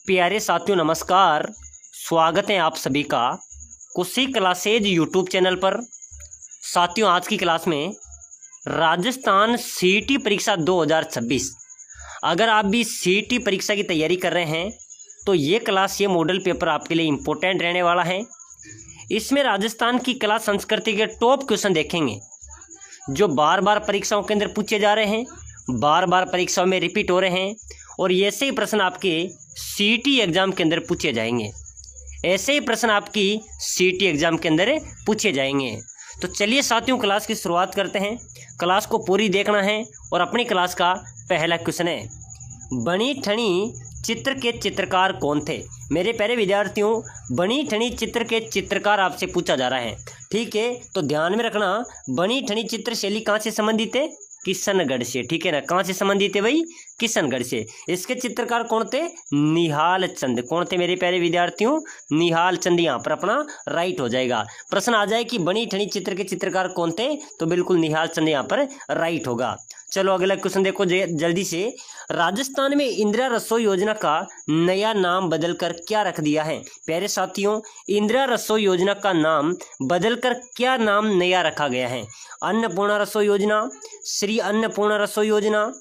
प्यारे साथियों नमस्कार। स्वागत है आप सभी का कुशी क्लासेज यूट्यूब चैनल पर। साथियों आज की क्लास में राजस्थान सीईटी परीक्षा 2026, अगर आप भी सीईटी परीक्षा की तैयारी कर रहे हैं तो ये क्लास, ये मॉडल पेपर आपके लिए इम्पोर्टेंट रहने वाला है। इसमें राजस्थान की कला संस्कृति के टॉप क्वेश्चन देखेंगे जो बार बार परीक्षाओं के अंदर पूछे जा रहे हैं, बार बार परीक्षाओं में रिपीट हो रहे हैं और ऐसे ही प्रश्न आपके सीईटी एग्जाम के अंदर पूछे जाएंगे। ऐसे ही प्रश्न आपकी सीईटी एग्जाम के अंदर पूछे जाएंगे। तो चलिए साथियों क्लास की शुरुआत करते हैं। क्लास को पूरी देखना है और अपनी क्लास का पहला क्वेश्चन है, बनी ठनी चित्र के चित्रकार कौन थे? मेरे प्यारे विद्यार्थियों, बनी ठनी चित्र के चित्रकार आपसे पूछा जा रहा है। ठीक है, तो ध्यान में रखना, बनी ठनी चित्र शैली कहाँ से संबंधित है? किशनगढ़ से। ठीक है ना, कहाँ से संबंधित है भाई? किशनगढ़ से। इसके चित्रकार कौन थे? निहाल चंद। कौन थे मेरे प्यारे विद्यार्थियों? निहाल चंद। यहाँ पर अपना राइट हो जाएगा। प्रश्न आ जाए कि बनी ठनी चित्र के चित्रकार कौन थे, तो बिल्कुल निहाल चंद यहाँ पर राइट होगा। चलो अगला क्वेश्चन देखो जल्दी से। राजस्थान में इंदिरा रसोई योजना का नया नाम बदलकर क्या रख दिया है? प्यारे साथियों, इंदिरा रसोई योजना का नाम बदलकर क्या नाम नया रखा गया है? अन्नपूर्णा रसोई योजना, श्री अन्नपूर्णा रसोई योजना,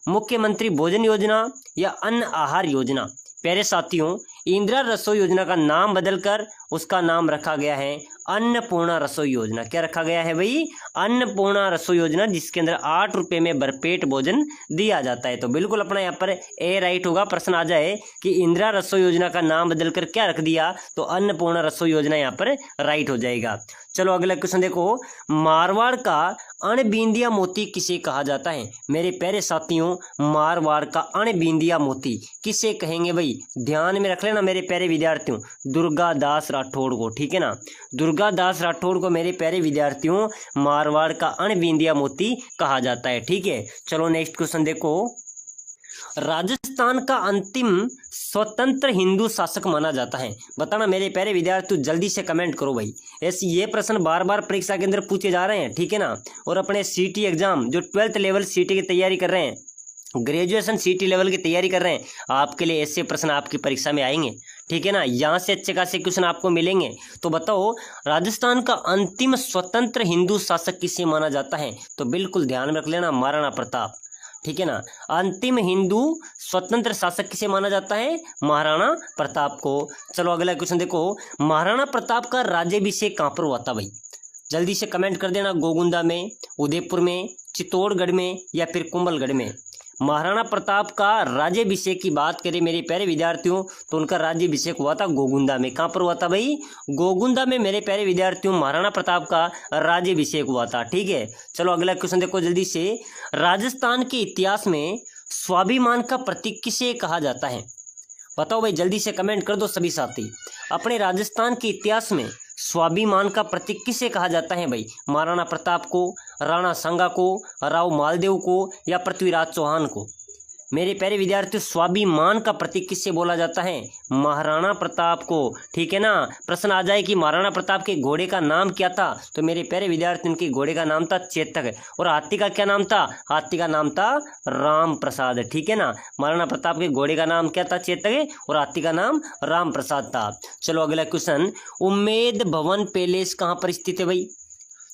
मुख्यमंत्री भोजन योजना या अन्न आहार योजना? प्यारे साथियों, इंदिरा रसोई योजना का नाम बदलकर उसका नाम रखा गया है अन्नपूर्णा रसोई योजना। क्या रखा गया है भाई? अन्नपूर्णा रसोई योजना, जिसके अंदर 8 रुपये में भरपेट भोजन दिया जाता है। तो बिल्कुल अपना यहाँ पर ए राइट होगा। प्रश्न आ जाए कि इंदिरा रसोई योजना का नाम बदलकर क्या रख दिया, तो अन्नपूर्णा रसोई योजना यहाँ पर राइट हो जाएगा। चलो अगला क्वेश्चन देखो, मारवाड़ का अणबिंदिया मोती किसे कहा जाता है? मेरे प्यारे साथियों, मारवाड़ का अणबिंदिया मोती किसे कहेंगे भाई? ध्यान में रख लेना मेरे प्यारे विद्यार्थियों, दुर्गा दास राठौड़ को। ठीक है ना, दुर्गा दास राठौड़ को मेरे प्यारे विद्यार्थियों मारवाड़ का अणबिंदिया मोती कहा जाता है। ठीक है, चलो नेक्स्ट क्वेश्चन देखो, राजस्थान का अंतिम स्वतंत्र हिंदू शासक माना जाता है? बताना मेरे प्यारे विद्यार्थियों, जल्दी से कमेंट करो भाई। ऐसे ये प्रश्न बार बार परीक्षा के अंदर पूछे जा रहे हैं। ठीक है ना, और अपने सीटी एग्जाम जो 12th लेवल सीटी की तैयारी कर रहे हैं, ग्रेजुएशन सीटी लेवल की तैयारी कर रहे हैं, आपके लिए ऐसे प्रश्न आपकी परीक्षा में आएंगे। ठीक है ना, यहाँ से अच्छे खासे क्वेश्चन आपको मिलेंगे। तो बताओ, राजस्थान का अंतिम स्वतंत्र हिंदू शासक किसे माना जाता है? तो बिल्कुल ध्यान में रख लेना, महाराणा प्रताप। ठीक है ना, अंतिम हिंदू स्वतंत्र शासक किसे माना जाता है? महाराणा प्रताप को। चलो अगला क्वेश्चन देखो, महाराणा प्रताप का राज्याभिषेक कहाँ पर हुआ था भाई? जल्दी से कमेंट कर देना, गोगुंदा में, उदयपुर में, चित्तौड़गढ़ में या फिर कुंभलगढ़ में? महाराणा प्रताप का राज्याभिषेक की बात करें मेरे प्यारे विद्यार्थियों, तो उनका राज्याभिषेक हुआ था गोगुंदा में। कहाँ पर हुआ था भाई? गोगुंदा में मेरे प्यारे विद्यार्थियों महाराणा प्रताप का राज्याभिषेक हुआ था। ठीक है, चलो अगला क्वेश्चन देखो जल्दी से, राजस्थान के इतिहास में स्वाभिमान का प्रतीक किसे कहा जाता है? बताओ भाई, जल्दी से कमेंट कर दो सभी साथी। अपने राजस्थान के इतिहास में स्वाभिमान का प्रतीक किसे कहा जाता है भाई? महाराणा प्रताप को, राणा सांगा को, राव मालदेव को या पृथ्वीराज चौहान को? मेरे प्यारे विद्यार्थियों, स्वाभिमान का प्रतीक किससे बोला जाता है? महाराणा प्रताप को। ठीक है ना, प्रश्न आ जाए कि महाराणा प्रताप के घोड़े का नाम क्या था, तो मेरे प्यारे विद्यार्थी, उनके घोड़े का नाम था चेतक। और हाथी का क्या नाम था? हाथी का नाम था राम प्रसाद। ठीक है ना, महाराणा प्रताप के घोड़े का नाम क्या था? चेतक, और हाथी का नाम राम प्रसाद था। चलो अगला क्वेश्चन, उम्मेद भवन पैलेस कहाँ पर स्थित है भाई?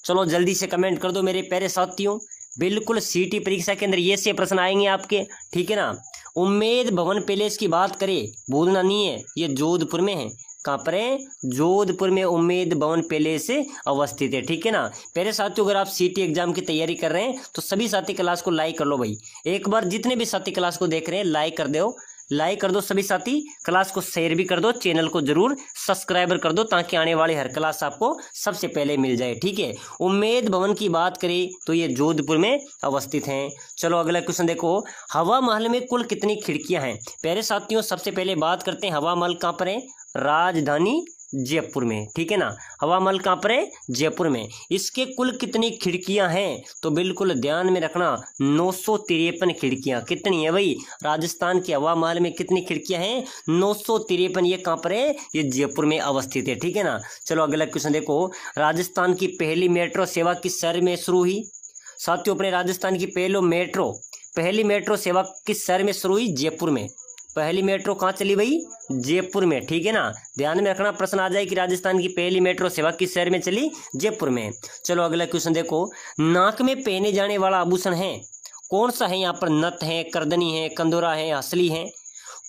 चलो जल्दी से कमेंट कर दो मेरे प्यारे साथियों, बिल्कुल सीटी परीक्षा के अंदर ये से प्रश्न आएंगे आपके। ठीक है ना, उम्मेद भवन पैलेस की बात करें, भूलना नहीं है, ये जोधपुर में है। कहाँ पर है? जोधपुर में उम्मेद भवन पैलेस अवस्थित है। ठीक है ना, प्यारे साथियों, अगर आप सीटी एग्जाम की तैयारी कर रहे हैं तो सभी साथी क्लास को लाइक कर लो भाई। एक बार जितने भी साथी क्लास को देख रहे हैं लाइक कर दो, लाइक कर दो सभी साथी। क्लास को शेयर भी कर दो, चैनल को जरूर सब्सक्राइबर कर दो, ताकि आने वाली हर क्लास आपको सबसे पहले मिल जाए। ठीक है, उम्मेद भवन की बात करें तो ये जोधपुर में अवस्थित हैं। चलो अगला क्वेश्चन देखो, हवा महल में कुल कितनी खिड़कियां हैं? प्यारे साथियों, सबसे पहले बात करते हैं हवा महल कहाँ पर है? राजधानी जयपुर में। ठीक है ना, हवा महल कहाँ पर है? जयपुर में। इसके कुल कितनी खिड़कियां हैं? तो बिल्कुल ध्यान में रखना, 953 खिड़कियां। कितनी है भाई? राजस्थान के हवा महल में कितनी खिड़कियां हैं? 953। ये कहाँ पर है? ये जयपुर में अवस्थित है। ठीक है ना, चलो अगला क्वेश्चन देखो, राजस्थान की पहली मेट्रो सेवा किस शहर में शुरू हुई? साथियों, अपने राजस्थान की पहली मेट्रो सेवा किस शहर में शुरू हुई? जयपुर में। पहली मेट्रो कहाँ चली भाई? जयपुर में, ठीक है ना। ध्यान में रखना, प्रश्न आ जाए कि राजस्थान की पहली मेट्रो सेवा किस शहर में चली? जयपुर में। चलो अगला क्वेश्चन देखो, नाक में पहने जाने वाला आभूषण है कौन सा है? यहाँ पर नथ है, करदनी है, कंदोरा है, हसली है।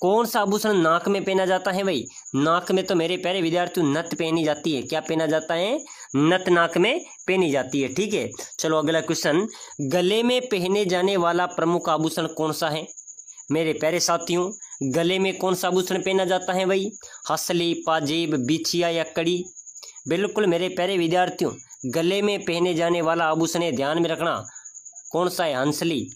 कौन सा आभूषण नाक में पहना जाता है भाई? नाक में तो मेरे प्यारे विद्यार्थियों नथ पहनी जाती है। क्या पहना जाता है? नथ नाक में पहनी जाती है, ठीक है। चलो अगला क्वेश्चन, गले में पहने जाने वाला प्रमुख आभूषण कौन सा है? मेरे प्यारे साथियों, गले में कौन सा आभूषण पहना जाता है भाई? हसली, पाजेब, बिछिया या कड़ी? बिल्कुल मेरे प्यारे विद्यार्थियों, गले में पहने जाने वाला आभूषण है, ध्यान में रखना कौन सा है? हंसली।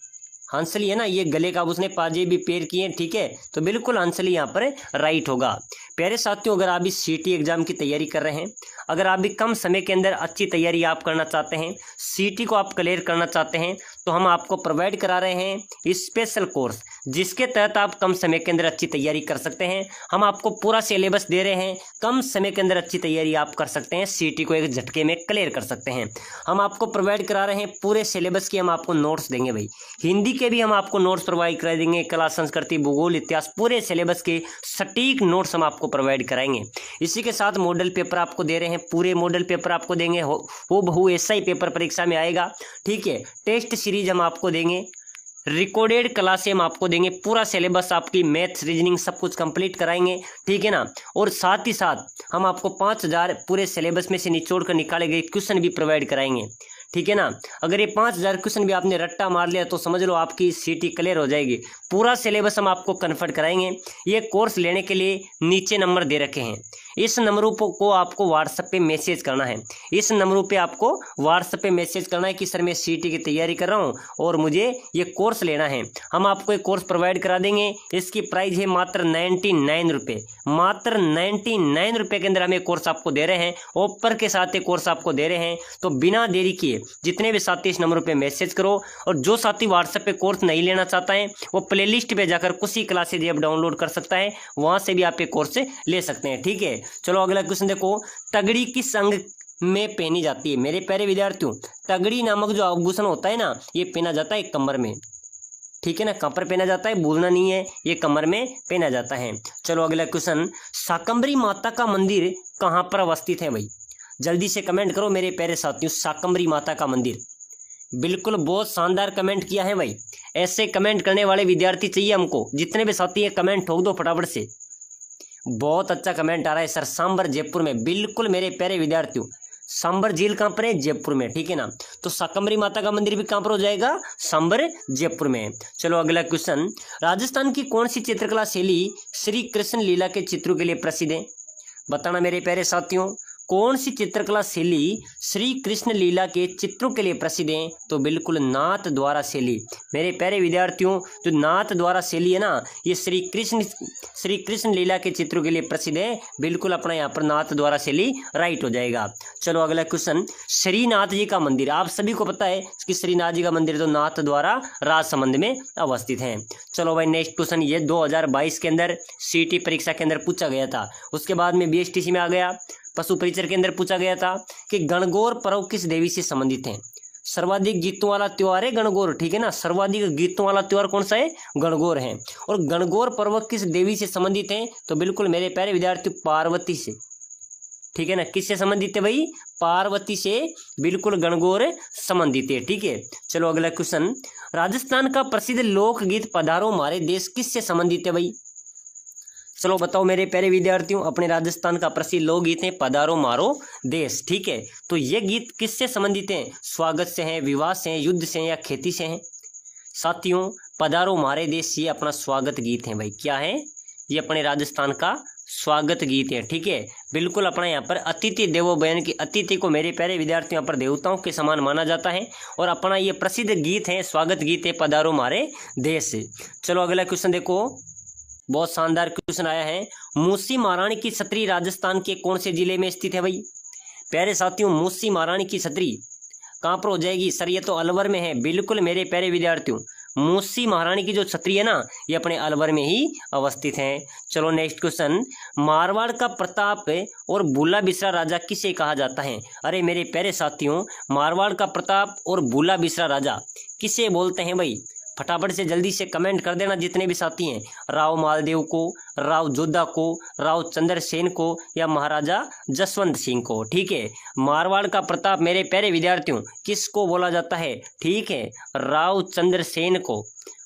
हंसली है ना, ये गले का आभूषण है, पाजे भी पैर की है, ठीक है। तो बिल्कुल हंसली यहाँ पर राइट होगा। प्यारे साथियों, अगर आप इस सीटी एग्जाम की तैयारी कर रहे हैं, अगर आप भी कम समय के अंदर अच्छी तैयारी आप करना चाहते हैं, सीटी को आप क्लियर करना चाहते हैं, तो हम आपको प्रोवाइड करा रहे हैं स्पेशल कोर्स, जिसके तहत आप कम समय के अंदर अच्छी तैयारी कर सकते हैं। हम आपको पूरा सिलेबस दे रहे हैं, कम समय के अंदर अच्छी तैयारी आप कर सकते हैं, सीटी को एक झटके में क्लियर कर सकते हैं। हम आपको प्रोवाइड करा रहे हैं पूरे सिलेबस की, हम आपको नोट्स देंगे भाई। हिंदी के भी हम आपको नोट्स प्रोवाइड करा देंगे, कला, संस्कृति, भूगोल, इतिहास, पूरे सिलेबस के सटीक नोट्स हम आपको प्रोवाइड कराएंगे। इसी के साथ मॉडल पेपर आपको दे रहे हैं, पूरे मॉडल पेपर आपको देंगे, हो बहु ऐसा ही पेपर परीक्षा में आएगा, ठीक है। टेस्ट सीरीज हम आपको देंगे, रिकॉर्डेड क्लासें हम आपको देंगे, पूरा सिलेबस आपकी मैथ्स, रीजनिंग सब कुछ कंप्लीट कराएंगे, ठीक है ना। और साथ ही साथ हम आपको 5000 पूरे सिलेबस में से निचोड़ कर निकाले गए क्वेश्चन भी प्रोवाइड कराएंगे, ठीक है ना। अगर ये 5000 क्वेश्चन भी आपने रट्टा मार लिया तो समझ लो आपकी सीटी क्लियर हो जाएगी। पूरा सिलेबस हम आपको कन्फर्ट कराएंगे। ये कोर्स लेने के लिए नीचे नंबर दे रखे हैं, इस नंबरों को आपको व्हाट्सएप पे मैसेज करना है। इस नंबरों पे आपको व्हाट्सएप पे मैसेज करना है कि सर मैं सीटी की तैयारी कर रहा हूँ और मुझे ये कोर्स लेना है। हम आपको एक कोर्स प्रोवाइड करा देंगे। इसकी प्राइस है मात्र 99 रुपये। मात्र 99 रुपये के अंदर हम एक कोर्स आपको दे रहे हैं, ऑफर के साथ एक कोर्स आपको दे रहे हैं। तो बिना देरी किए जितने भी साथी इस नंबर पे मैसेज करो, और जो साथी व्हाट्सएप पे कोर्स नहीं लेना चाहता है वो प्लेलिस्ट पे जाकर कुशी क्लासेज ऐप डाउनलोड कर सकता है, वहां से भी आप एक कोर्स ले सकते हैं, ठीक है। चलो अगला क्वेश्चन देखो, तगड़ी किस अंग में पहनी जाती है? मेरे प्यारे विद्यार्थियों, तगड़ी नामक जो आभूषण होता है ना, ये पहना जाता है कमर में, ठीक है ना। कहाँ पर पहना जाता है भूलना नहीं है, ये कमर में पहना जाता है। चलो अगला क्वेश्चन, शाकंभरी माता का मंदिर कहाँ पर अवस्थित है भाई? जल्दी से कमेंट करो मेरे प्यारे साथियों, शाकंभरी माता का मंदिर। बिल्कुल बहुत शानदार कमेंट किया है भाई। ऐसे कमेंट करने वाले विद्यार्थी चाहिए हमको। जितने भी साथी है कमेंट ठोक दो फटाफट से। बहुत अच्छा कमेंट आ रहा है सर, सांबर जयपुर में। बिल्कुल मेरे प्यारे विद्यार्थियों, सांबर झील कहाँ पर है? जयपुर में, ठीक है ना। तो शाकंभरी माता का मंदिर भी कहाँ पर हो जाएगा? सांबर जयपुर में। चलो अगला क्वेश्चन, राजस्थान की कौन सी चित्रकला शैली श्री कृष्ण लीला के चित्रों के लिए प्रसिद्ध है? बताना मेरे प्यारे साथियों, कौन सी चित्रकला शैली श्री कृष्ण लीला के चित्रों के लिए प्रसिद्ध है? तो बिल्कुल नाथ द्वारा शैली। मेरे प्यारे विद्यार्थियों, जो नाथ द्वारा शैली है ना, ये श्री कृष्ण लीला के चित्रों के लिए प्रसिद्ध है। बिल्कुल अपना यहाँ पर नाथ द्वारा शैली राइट हो जाएगा। चलो अगला क्वेश्चन, श्रीनाथ जी का मंदिर, आप सभी को पता है कि श्रीनाथ जी का मंदिर तो नाथ द्वारा राजसमंद में अवस्थित है। चलो भाई नेक्स्ट क्वेश्चन, ये 2022 के अंदर सीटी परीक्षा के अंदर पूछा गया था, उसके बाद में बीएसटीसी में आ गया, पशु परिचर के अंदर पूछा गया था कि गणगौर पर्व किस देवी से संबंधित है? सर्वाधिक गीतों वाला त्योहार है गणगौर, ठीक है ना। सर्वाधिक गीतों वाला त्योहार कौन सा है? गणगौर है। और गणगौर पर्व किस देवी से संबंधित है? तो बिल्कुल मेरे प्यारे विद्यार्थी पार्वती से, ठीक है ना। किससे संबंधित है भाई? पार्वती से बिल्कुल गणगौर संबंधित है, ठीक है। चलो अगला क्वेश्चन, राजस्थान का प्रसिद्ध लोकगीत पधारो हमारे देश किससे संबंधित है भाई? चलो बताओ मेरे प्यारे विद्यार्थियों, अपने राजस्थान का प्रसिद्ध लोकगीत है पधारो मारो देश, ठीक है। तो ये गीत किससे संबंधित हैं? स्वागत से हैं, विवाह से हैं, युद्ध से हैं या खेती से हैं? साथियों, पधारो मारे देश ये अपना स्वागत गीत है भाई। क्या है? ये अपने राजस्थान का स्वागत गीत है, ठीक है। बिल्कुल अपना यहाँ पर अतिथि देवो भव, की अतिथि को मेरे प्यारे विद्यार्थियों यहाँ पर देवताओं के समान माना जाता है। और अपना ये प्रसिद्ध गीत है, स्वागत गीत है पधारो मारे देश। चलो अगला क्वेश्चन देखो, बहुत शानदार क्वेश्चन आया है, मूसी महारानी की छतरी राजस्थान के कौन से जिले में स्थित है भाई? प्यारे साथियों, मूसी महारानी की छतरी कहाँ पर हो जाएगी? सर ये तो अलवर में है। बिल्कुल मेरे प्यारे विद्यार्थियों, मूसी महारानी की जो छतरी है ना, ये अपने अलवर में ही अवस्थित है। चलो नेक्स्ट क्वेश्चन, मारवाड़ का प्रताप और भूला बिसरा राजा किसे कहा जाता है? अरे मेरे प्यारे साथियों, मारवाड़ का प्रताप और भूला बिसरा राजा किसे बोलते हैं भाई? फटाफट से जल्दी से कमेंट कर देना जितने भी साथी हैं, राव मालदेव को, राव जोधा को, राव चंद्रसेन को या महाराजा जसवंत सिंह को। ठीक है, मारवाड़ का प्रताप मेरे प्यारे विद्यार्थियों किसको बोला जाता है? ठीक है, राव चंद्रसेन को,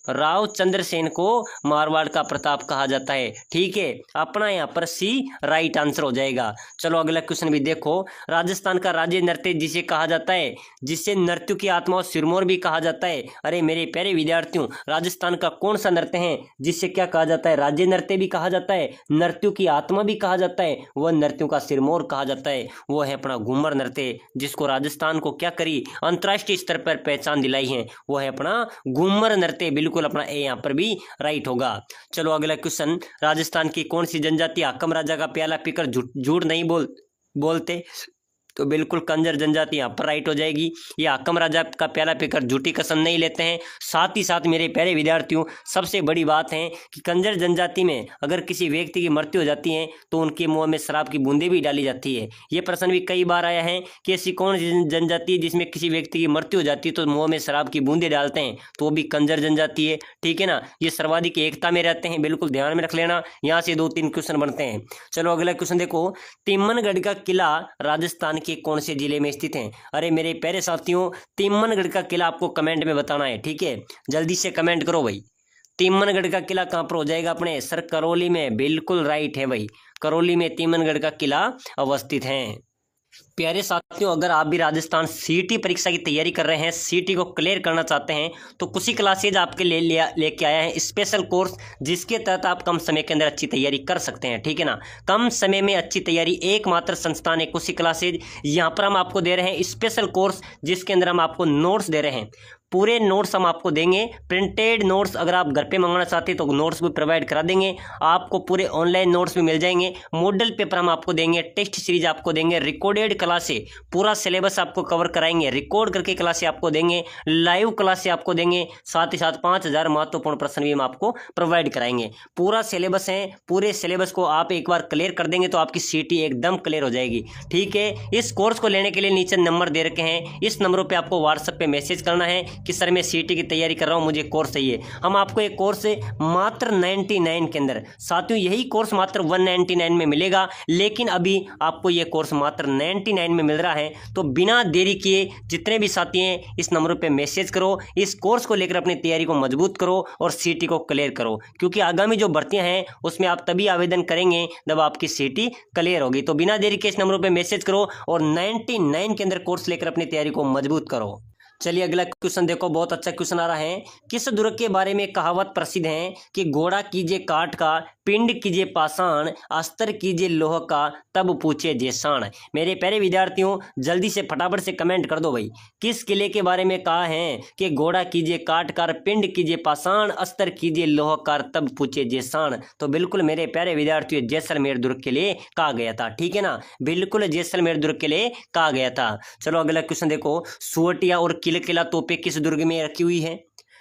राव चंद्रसेन को मारवाड़ का प्रताप कहा जाता है। ठीक है, अपना यहाँ पर सी राइट आंसर हो जाएगा। चलो अगला क्वेश्चन भी देखो। राजस्थान का राज्य नृत्य जिसे कहा जाता है, जिसे नृत्य की आत्मा और सिरमौर भी कहा जाता है। अरे मेरे प्यारे विद्यार्थियों, राजस्थान का कौन सा नृत्य है जिसे क्या कहा जाता है? राज्य नृत्य भी कहा जाता है, नृत्यों की आत्मा भी कहा जाता है, वह नृत्यों का सिरमौर कहा जाता है। वो है अपना घूमर नृत्य, जिसको राजस्थान को क्या करी, अंतर्राष्ट्रीय स्तर पर पहचान दिलाई है। वो है अपना घूमर नृत्य। बिल्कुल अपना ए यहाँ पर भी राइट होगा। चलो अगला क्वेश्चन। राजस्थान की कौन सी जनजाति हाकम राजा का प्याला पीकर झूठ नहीं बोलते? तो बिल्कुल कंजर जनजाति यहाँ पर राइट हो जाएगी। ये हाकम राजा का प्याला पीकर झूठी कसम नहीं लेते हैं। साथ ही साथ मेरे प्यारे विद्यार्थियों, सबसे बड़ी बात है कि कंजर जनजाति में अगर किसी व्यक्ति की मृत्यु हो जाती है तो उनके मुंह में शराब की बूंदें भी डाली जाती है। ये प्रश्न भी कई बार आया है कि ऐसी कौन सी जनजाति है जिसमें किसी व्यक्ति की मृत्यु हो जाती है तो मुँह में शराब की बूंदें डालते हैं? तो वो भी कंजर जनजाति है। ठीक है ना, ये सर्वाधिक एकता में रहते हैं, बिल्कुल ध्यान में रख लेना। यहाँ से 2-3 क्वेश्चन बनते हैं। चलो अगला क्वेश्चन देखो। तिम्मनगढ़ का किला राजस्थान के कौन से जिले में स्थित हैं? अरे मेरे प्यारे साथियों, तिम्मनगढ़ का किला आपको कमेंट में बताना है। ठीक है, जल्दी से कमेंट करो भाई। तिम्मनगढ़ का किला कहाँ पर हो जाएगा अपने? सर करौली में। बिल्कुल राइट है भाई, करौली में तिम्मनगढ़ का किला अवस्थित है। प्यारे साथियों, अगर आप भी राजस्थान सीटी परीक्षा की तैयारी कर रहे हैं, सीटी को क्लियर करना चाहते हैं, तो कुछ ही क्लासेज आपके लेके आया है स्पेशल कोर्स, जिसके तहत आप कम समय के अंदर अच्छी तैयारी कर सकते हैं। ठीक है ना, कम समय में अच्छी तैयारी एकमात्र संस्थान है कुछ ही क्लासेज। यहाँ पर हम आपको दे रहे हैं स्पेशल कोर्स, जिसके अंदर हम आपको नोट्स दे रहे हैं। पूरे नोट्स हम आपको देंगे, प्रिंटेड नोट्स। अगर आप घर पे मंगाना चाहते हैं तो नोट्स भी प्रोवाइड करा देंगे आपको, पूरे ऑनलाइन नोट्स भी मिल जाएंगे, मॉडल पेपर हम आपको देंगे, टेस्ट सीरीज आपको देंगे, रिकॉर्डेड क्लासे, पूरा सिलेबस आपको कवर कराएंगे, रिकॉर्ड करके क्लासे आपको देंगे, लाइव क्लासे आपको देंगे, साथ ही साथ 5000 महत्वपूर्ण प्रश्न भी हम आपको प्रोवाइड कराएंगे। पूरा सिलेबस है, पूरे सिलेबस को आप एक बार क्लियर कर देंगे तो आपकी सीटी एकदम क्लियर हो जाएगी। ठीक है, इस कोर्स को लेने के लिए नीचे नंबर दे रखे हैं, इस नंबरों पर आपको व्हाट्सएप पे मैसेज करना है कि सर मैं सीटी की तैयारी कर रहा हूं, मुझे कोर्स चाहिए। हम आपको एक कोर्स मात्र 99 के अंदर, साथियों यही कोर्स मात्र 199 में मिलेगा, लेकिन अभी आपको ये कोर्स मात्र 99 में मिल रहा है। तो बिना देरी किए जितने भी साथी हैं इस नंबरों पे मैसेज करो, इस कोर्स को लेकर अपनी तैयारी को मजबूत करो और सीटी को क्लियर करो, क्योंकि आगामी जो भर्तियां हैं उसमें आप तभी आवेदन करेंगे जब आपकी सीटी क्लियर होगी। तो बिना देरी के इस नंबरों पे मैसेज करो और 99 के अंदर कोर्स लेकर अपनी तैयारी को मजबूत करो। चलिए अगला क्वेश्चन देखो, बहुत अच्छा क्वेश्चन आ रहा है। किस दुर्ग के बारे में कहावत प्रसिद्ध है कि घोड़ा कीजिए काठ का, पिंड कीजिए पाषाण, अस्त्र कीजिए लोह का, तब पूछे जेसाण? मेरे प्यारे विद्यार्थियों, जल्दी से फटाफट से कमेंट कर दो भाई। किस किले के बारे में कहा है कि घोड़ा कीजिए काठ कार, पिंड कीजिए पाषाण, अस्त्र कीजिए लोह कार, तब पूछे जेसाण? तो बिल्कुल मेरे प्यारे विद्यार्थियों, जैसलमेर दुर्ग के लिए कहा गया था। ठीक है ना, बिल्कुल जैसलमेर दुर्ग के लिए कहा गया था। चलो अगला क्वेश्चन देखो। सुवटिया और किला तोपे किस दुर्ग में रखी हुई है?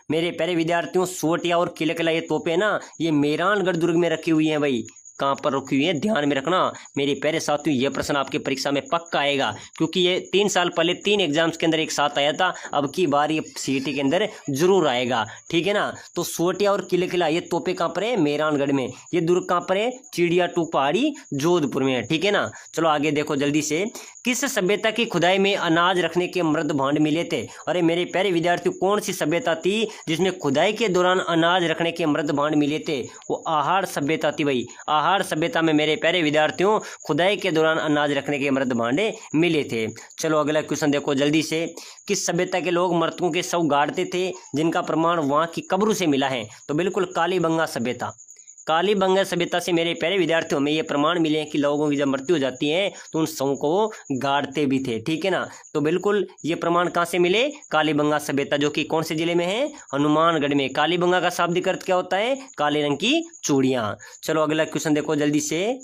मेरे प्यारे विद्यार्थियों, सुवटिया और किला ये तोपे ना, ये मेहरानगढ़ दुर्ग में रखी हुई है भाई। कहाँ पर रखी हुई है ध्यान में रखना मेरे प्यारे साथियों, यह प्रश्न आपके परीक्षा में पक्का आएगा, क्योंकि ये 3 साल पहले 3 एग्जाम्स के अंदर एक साथ आया था, अब की बार ये सीईटी के अंदर जरूर आएगा। ठीक है ना, तो सुवटिया और किला ये तोपे कहाँ पर है? मेहरानगढ़ में। ये दुर्ग कहाँ पर है? चिड़िया टू पहाड़ी जोधपुर में है। ठीक है ना, चलो आगे देखो जल्दी से। किस सभ्यता की खुदाई में अनाज रखने के मृद भांड मिले थे? अरे मेरे प्यारे विद्यार्थियों, कौन सी सभ्यता थी जिसमें खुदाई के दौरान अनाज रखने के मृद भांड मिले थे? वो आहार सभ्यता थी भाई। आहार सभ्यता में मेरे प्यारे विद्यार्थियों खुदाई के दौरान अनाज रखने के मृद भांडे मिले थे। चलो अगला क्वेश्चन देखो जल्दी से। किस सभ्यता के लोग मृतकों के शव गाड़ते थे, जिनका प्रमाण वहां की कब्रों से मिला है? तो बिल्कुल कालीबंगा सभ्यता। कालीबंगा सभ्यता से मेरे प्यारे विद्यार्थियों में ये प्रमाण मिले हैं कि लोगों की जब मृत्यु हो जाती है तो उन शवों को गाड़ते भी थे। ठीक है ना, तो बिल्कुल ये प्रमाण कहाँ से मिले? कालीबंगा सभ्यता, जो कि कौन से जिले में है? हनुमानगढ़ में। कालीबंगा का शाब्दिक अर्थ क्या होता है? काले रंग की चूड़ियां। चलो अगला क्वेश्चन देखो जल्दी से,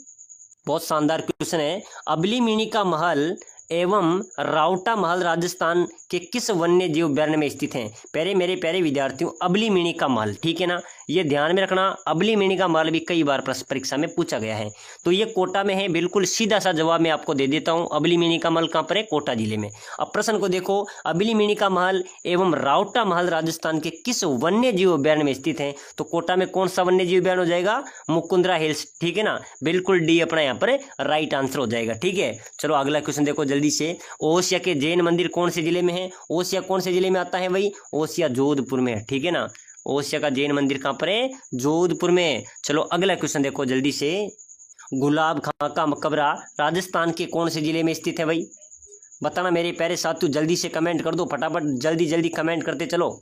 बहुत शानदार क्वेश्चन है। अबली मिनी का महल एवं राउटा महल राजस्थान के किस वन्य जीव अभ्यारण्य में स्थित हैं? मेरे प्यारे विद्यार्थियों, अबली मिनी का महल, ठीक है ना, ये ध्यान में रखना। अबली मिनी का महल भी कई बार प्रश्न परीक्षा में पूछा गया है। तो ये कोटा में है, बिल्कुल सीधा सा जवाब मैं आपको दे देता हूँ। अबली मिनी का महल कहाँ पर है? कोटा जिले में। अब प्रश्न को देखो, अबली मिनी का महल एवं राउटा महल राजस्थान के किस वन्य जीव अभ्यारण्य में स्थित है? तो कोटा में कौन सा वन्य जीव अभ्यारण्य हो जाएगा? मुकुंदरा हिल्स, ठीक है ना, बिल्कुल डी अपना यहाँ पर राइट आंसर हो जाएगा। ठीक है, चलो अगला क्वेश्चन देखो जल्दी से। ओसिया के जैन मंदिर कौन से जिले में है? ओसिया कौन से जिले में आता है भाई? ओसिया जोधपुर में है, ठीक है ना। ओसिया का जैन मंदिर कहाँ पर है? जोधपुर में। चलो अगला क्वेश्चन देखो जल्दी से। गुलाब खां का मकबरा राजस्थान के कौन से जिले में स्थित है भाई? बताना मेरे प्यारे साथियों, जल्दी से कमेंट कर दो, फटाफट जल्दी जल्दी कमेंट करते चलो।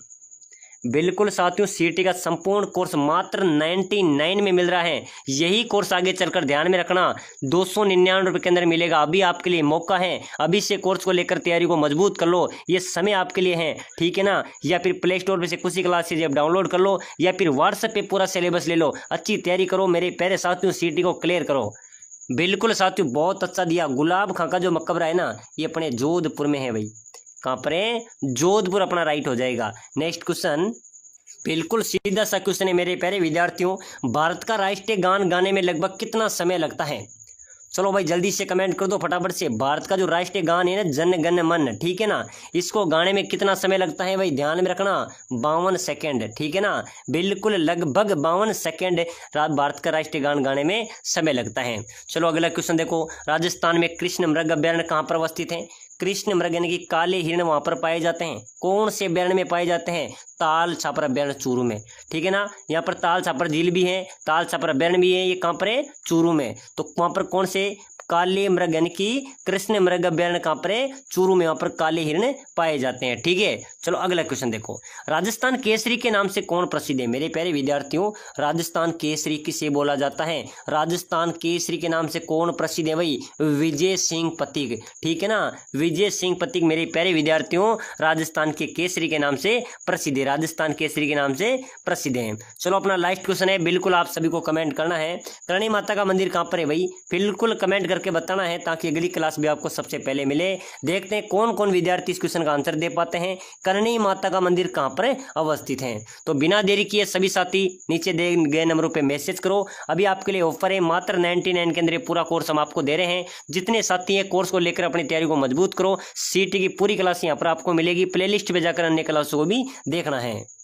बिल्कुल साथियों, सीटी का संपूर्ण कोर्स मात्र 99 में मिल रहा है। यही कोर्स आगे चलकर ध्यान में रखना 299 रुपये के अंदर मिलेगा। अभी आपके लिए मौका है, अभी से कोर्स को लेकर तैयारी को मजबूत कर लो, ये समय आपके लिए है, ठीक है ना। या फिर प्ले स्टोर पर से कुछ क्लासेज ऐप डाउनलोड कर लो, या फिर व्हाट्सएप पे पूरा सिलेबस ले लो। अच्छी तैयारी करो मेरे प्यारे साथियों, सीटी को क्लियर करो। बिल्कुल साथियों, बहुत अच्छा दिया। गुलाब खां का जो मकबरा है ना, ये अपने जोधपुर में है भाई। कहाँ पर है? जोधपुर अपना राइट हो जाएगा। नेक्स्ट क्वेश्चन, बिल्कुल सीधा सा क्वेश्चन है मेरे प्यारे विद्यार्थियों। भारत का राष्ट्रीय गान गाने में लगभग कितना समय लगता है? चलो भाई जल्दी से कमेंट कर दो फटाफट से। भारत का जो राष्ट्रीय गान है ना, जन गण मन, ठीक है ना, इसको गाने में कितना समय लगता है भाई? ध्यान में रखना, 52 सेकेंड, ठीक है ना, बिल्कुल लगभग 52 सेकेंड भारत का राष्ट्रीय गान गाने में समय लगता है। चलो अगला क्वेश्चन देखो। राजस्थान में कृष्ण मृग अभ्यारण्य कहाँ पर अवस्थित है? कृष्ण मृग यानी कि काले हिरण वहां पर पाए जाते हैं। कौन से अभ्यारण्य में पाए जाते हैं? ताल छापर अभ्यारण्य चूरू में, ठीक है ना। यहाँ पर ताल छापर झील भी है, ताल छापर अभ्यारण्य भी है, ये कहाँ पर है? चूरू में। तो वहां पर कौन से काले मृग यानी कि कृष्ण मृग अभ्यारण्य कहाँ पर है? चूरू में। वहां पर काले हिरण पाए जाते हैं, ठीक है। चलो अगला क्वेश्चन देखो। राजस्थान केसरी के नाम से कौन प्रसिद्ध है? मेरे प्यारे विद्यार्थियों, राजस्थान केसरी किसे बोला जाता है? राजस्थान केसरी के नाम से कौन प्रसिद्ध है भाई? विजय सिंह पथिक, ठीक है ना, विजय सिंह पथिक मेरे प्यारे विद्यार्थियों राजस्थान के केसरी के नाम से प्रसिद्ध है। राजस्थान केसरी के नाम से प्रसिद्ध है। चलो अपना लास्ट क्वेश्चन है, बिल्कुल आप सभी को कमेंट करना है। करणी माता का मंदिर कहाँ पर है भाई? बिल्कुल कमेंट करके बताना है, ताकि अगली क्लास भी आपको सबसे पहले मिले। देखते हैं कौन कौन विद्यार्थी इस क्वेश्चन का आंसर दे पाते हैं। करणी माता का मंदिर कहाँ पर अवस्थित है? तो बिना देरी किए सभी साथी नीचे दिए गए नंबरों पे मैसेज करो। अभी आपके लिए ऑफर है, मात्र 99 के अंदर पूरा कोर्स हम आपको दे रहे हैं। जितने साथी हैं कोर्स को लेकर अपनी तैयारी को मजबूत करो। सीटी की पूरी क्लास यहाँ पर आपको मिलेगी। प्लेलिस्ट पे जाकर अन्य क्लासों को भी देखना है।